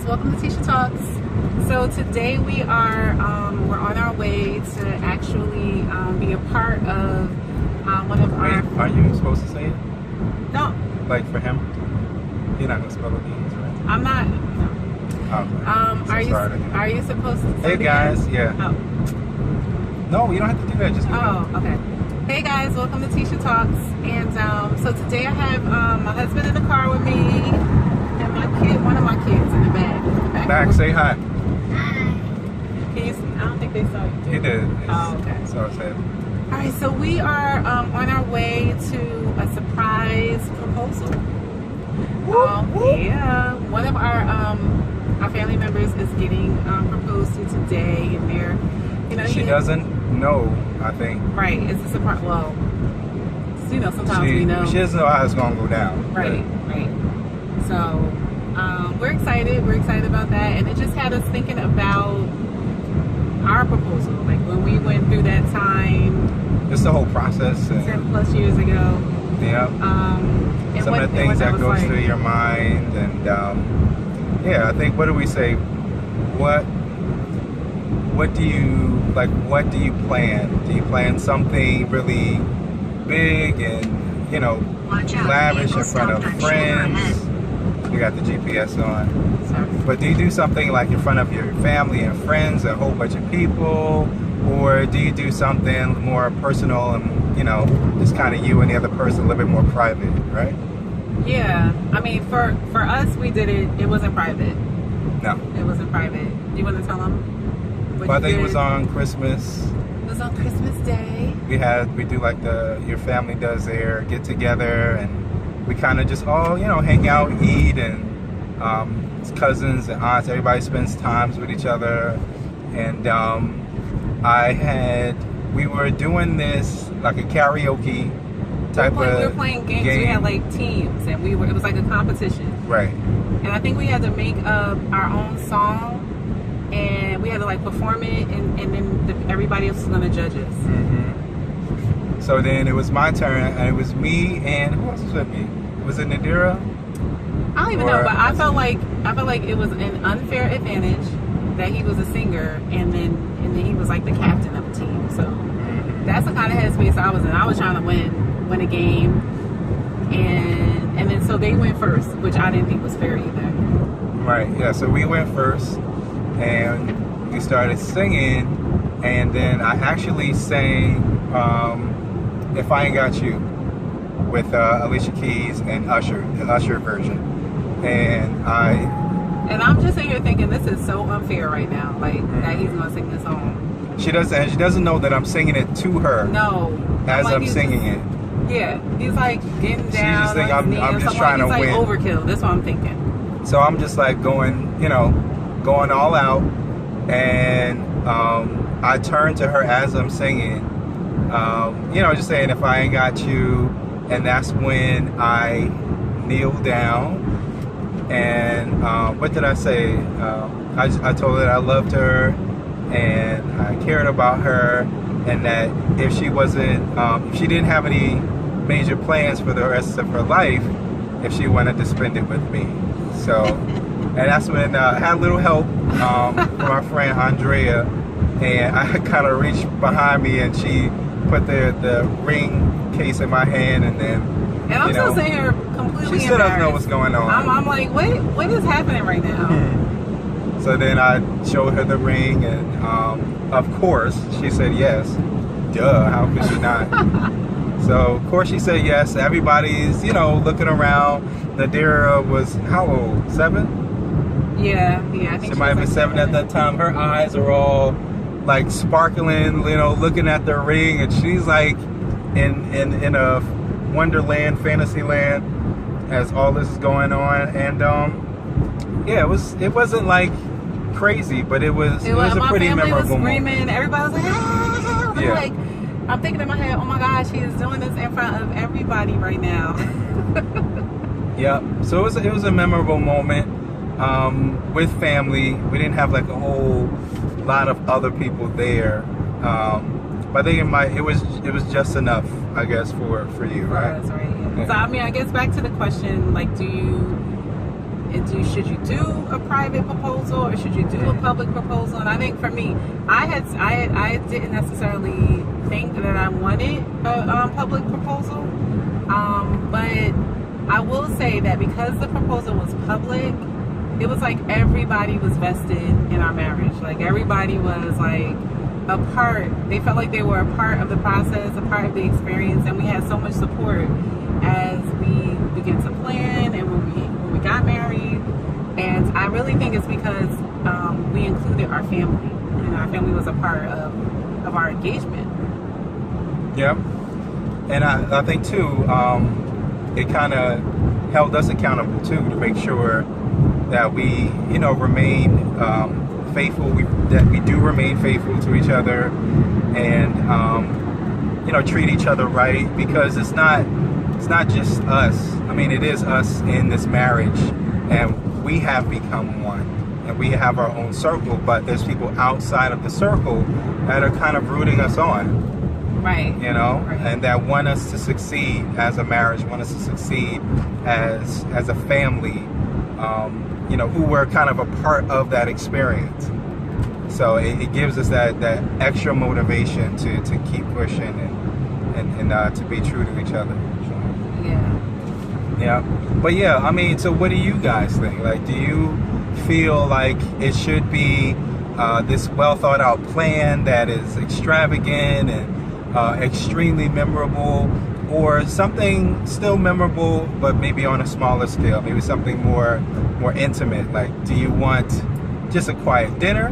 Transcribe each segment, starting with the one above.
welcome to Tisha Talks. So today we are we're on our way to actually be a part of one of our. Are you supposed to say it? No. Like for him? You're not gonna spell the names, right? I'm not. No. Okay. Are you supposed to? Hey guys, yeah. Oh. No, you don't have to do that. Just do Okay. Hey guys, welcome to Tisha Talks. And so today I have my husband in the car with me and my kid, one of my kids in the back. Back, say hi. Can you see? I don't think they saw you. He did. Oh, okay. So I said. All right, so we are on our way to a surprise proposal. Yeah, one of our family members is getting proposed to today, and they're, She doesn't know, I think. Right, it's a surprise. Well, sometimes we know. She doesn't know how it's gonna go down. Right. So we're excited. We're excited about that, and it just had us thinking about our proposal, like when we went through that time. Just the whole process. 10+ years ago. Yeah. And some of the things that goes through your mind, and yeah, I think, what do we say? What do you like? What do you plan? Do you plan something really big and lavish in front of friends? You got the GPS on. Sorry. But do you do something like in front of your family and friends, a whole bunch of people, or do you do something more personal and just kind of you and the other person, a little bit more private, right? Yeah, I mean, for us, we did it. It wasn't private. No, it wasn't private. You want to tell them? I think it was on Christmas. It was on Christmas Day. We do like your family does their get together, and we kind of just all hang out, eat, and cousins and aunts, everybody spends times with each other. And we were doing this like a karaoke type of we were playing games. We had like teams, and it was like a competition. Right. And I think we had to make up our own song, and we had to like perform it, and then everybody else was going to judge us. Mm-hmm. So then it was my turn, and it was me, and who else was with me? Was it Nadira? I don't even know, but I felt like it was an unfair advantage that he was a singer, and then he was like the captain of the team. So that's the kind of headspace I was in. I was trying to win a game, and then so they went first, which I didn't think was fair either. Right. Yeah. So we went first, and we started singing, and then I actually sang "If I Ain't Got You" with Alicia Keys and Usher, the Usher version. And I'm just sitting here thinking, this is so unfair right now, like that he's gonna sing this song. She doesn't know that I'm singing it to her. No, as I'm singing it. Yeah, he's like getting down. She just think I'm just trying to win. Like overkill. That's what I'm thinking. So I'm just like going all out, and I turn to her as I'm singing, just saying, "If I ain't got you," and that's when I kneel down. And what did I say? I told her that I loved her and I cared about her, and that if she if she didn't have any major plans for the rest of her life, if she wanted to spend it with me. So, and that's when I had a little help from our friend Andrea, and I kind of reached behind me, and she put the ring case in my hand, and then. And I'm still sitting here completely She still doesn't know what's going on. I'm like, what is happening right now? So then I showed her the ring, and of course she said yes. Duh, how could she not? So of course she said yes. Everybody's looking around. Nadira was how old? 7? Yeah. I think she might have been 7 at that time. Her eyes are all like sparkling, looking at the ring, and she's like in a Wonderland, Fantasyland, as all this is going on. And yeah, it wasn't like crazy, but it was a pretty memorable moment. Everybody was like, ah! Yeah. Like, I'm thinking in my head, oh my gosh, he is doing this in front of everybody right now. Yeah, so it was a memorable moment with family. We didn't have like a whole lot of other people there. But I think it was just enough, I guess, for you, right? That's right. Yeah. So I mean, I guess back to the question, like, should you do a private proposal or should you do a public proposal? And I think for me, I didn't necessarily think that I wanted a public proposal, but I will say that because the proposal was public, it was like everybody was vested in our marriage. Like everybody was like a part. They felt like they were a part of the process, a part of the experience, and we had so much support as we began to plan and when we got married. And I really think it's because we included our family. You know, our family was a part of our engagement. Yeah, and I think too, it kind of held us accountable too to make sure that we, you know, remain faithful. That we do remain faithful to each other, and you know, treat each other right, because it's not just us. I mean, it is us in this marriage, and we have become one, and we have our own circle. But there's people outside of the circle that are kind of rooting us on. Right. You know, right. And that want us to succeed as a marriage, want us to succeed as a family, you know, who were kind of a part of that experience. So it gives us that extra motivation to keep pushing and to be true to each other. So, yeah. But yeah, I mean, so what do you guys think? Like, do you feel like it should be this well thought out plan that is extravagant and extremely memorable, or something still memorable but maybe on a smaller scale, maybe something more intimate? Like, do you want just a quiet dinner,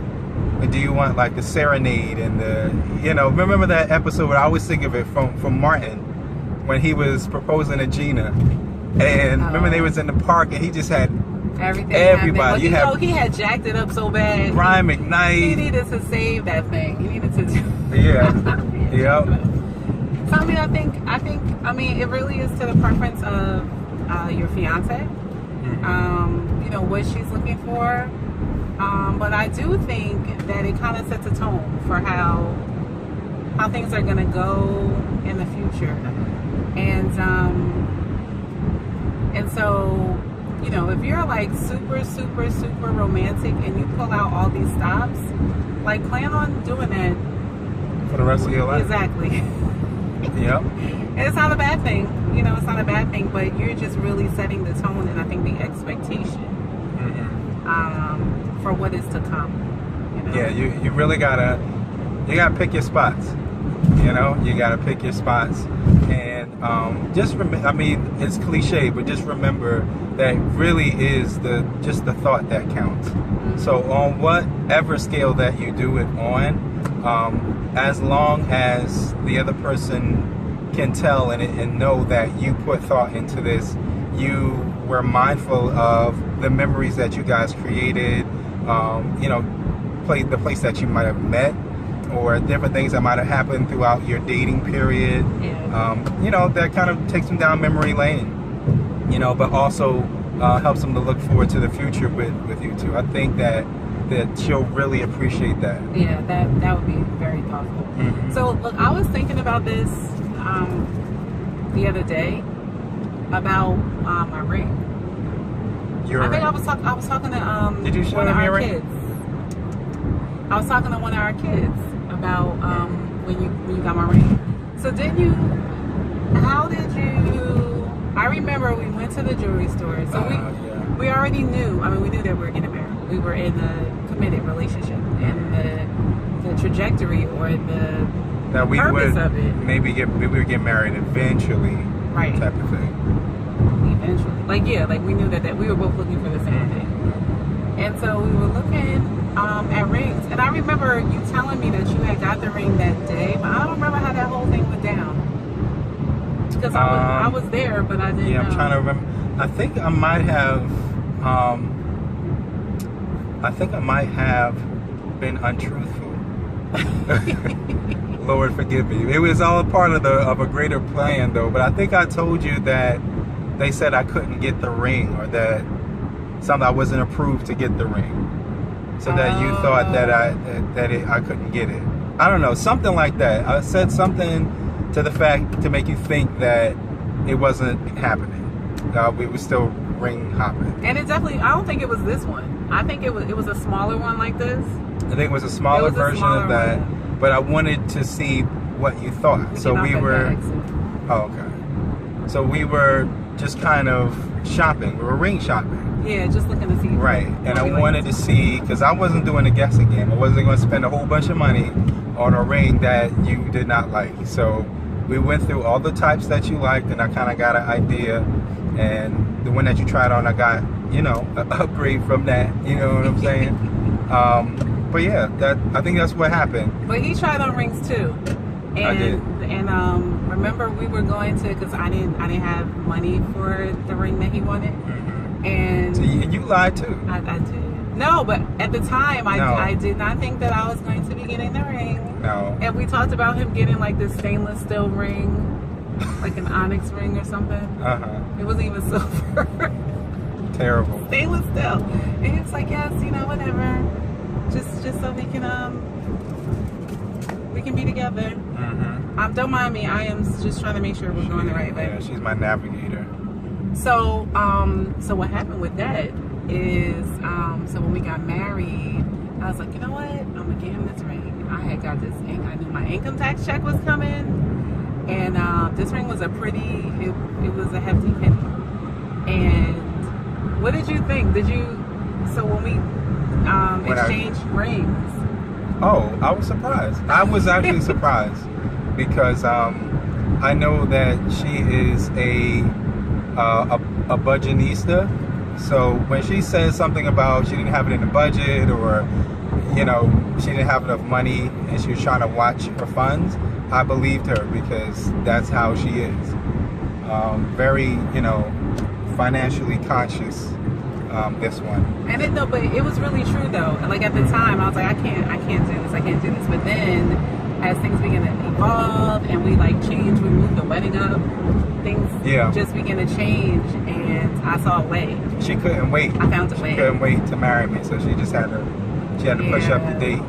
or do you want like the serenade and the, you know, remember that episode? I always think of it from Martin when he was proposing to Gina, and remember they was in the park and he just had everybody. Well, you know, he had jacked it up so bad. Brian McKnight. He needed to save that thing. He needed to do. Yeah. Yep. So I mean, it really is to the preference of your fiance. Mm-hmm. You know what she's looking for, but I do think that it kind of sets a tone for how things are gonna go in the future, and so, you know, if you're like super romantic and you pull out all these stops, like plan on doing that for the rest of your life. Exactly. Yep. And it's not a bad thing. You know, it's not a bad thing, but you're just really setting the tone and I think the expectation for what is to come. You know? Yeah, you really gotta pick your spots. You know, you gotta pick your spots, and just remember. I mean, it's cliche, but just remember that really is just the thought that counts. Mm-hmm. So on whatever scale that you do it on, as long as the other person can tell and know that you put thought into this, you were mindful of the memories that you guys created, you know, the place that you might have met, or different things that might have happened throughout your dating period. Yeah. You know, that kind of takes them down memory lane, you know, but also helps them to look forward to the future with you too. I think that she'll really appreciate that. Yeah, that would be very thoughtful. Mm-hmm. So look, I was thinking about this the other day about my ring. Your ring. I was talking to Did you show one of them your our ring? kids. I was talking to one of our kids about when you got my ring. So how did you? I remember we went to the jewelry store. So we already knew. I mean, we knew that we were getting married. We were in a committed relationship, and the trajectory or the that we purpose would of it. maybe we would get married eventually, right? Type of thing. Eventually, like we knew that we were both looking for the same thing, and so we were looking at rings. And I remember you telling me that you had got the ring that day, but I don't remember how that whole thing went down. Because I was there, but I didn't know. I'm trying to remember. I think I might have been untruthful. Lord forgive me. It was all part of a greater plan, though. But I think I told you that they said I couldn't get the ring, or that I wasn't approved to get the ring, so that you thought that I couldn't get it. I don't know, something like that. I said something to the fact to make you think that it wasn't happening. We were still ring hopping. And it definitely, I don't think it was this one. I think it was a smaller one like this. I think it was a smaller It was a version smaller of that, one. but I wanted to see what you thought. So can we knock were, that exit. oh, okay. So we were just kind of shopping. We were ring shopping. Yeah, just looking to see. Right, and I what we wanted liked. to see, because I wasn't doing a guessing game. I wasn't going to spend a whole bunch of money on a ring that you did not like. So we went through all the types that you liked, and I kind of got an idea. And the one that you tried on, I got, you know, an upgrade from that. You know what I'm saying? But yeah, I think that's what happened. But he tried on rings too. And, I did. And remember we were going to, because I didn't have money for the ring that he wanted. And So you lied too. I did. No, but at the time, No. I did not think that I was going to be getting the ring. No. And we talked about him getting like this stainless steel ring, like an onyx ring or something. It wasn't even silver. Terrible. Stainless steel. And he was like, yes, you know, whatever. Just so we can be together. Don't mind me. I am just trying to make sure we're going the right way. Yeah, she's my navigator. So, so what happened with that is, so when we got married, I was like, you know what? I'm gonna get him this ring. I had got this, I knew my income tax check was coming, and this ring was it was a hefty penny. And what did you think? So when we exchanged rings? Oh, I was surprised. I was actually surprised because I know that she is a budgetista. So when she says something about she didn't have it in the budget, or you know, she didn't have enough money and she was trying to watch her funds, I believed her because that's how she is. Very, you know, financially conscious. This one. And but it was really true though. Like at the time, I was like, I can't do this. I can't do this. But then, as things began to evolve and we like changed, we moved the wedding up. Things just began to change, and I saw a way. She couldn't wait. I found a way. She couldn't wait to marry me, so she had to push up the date.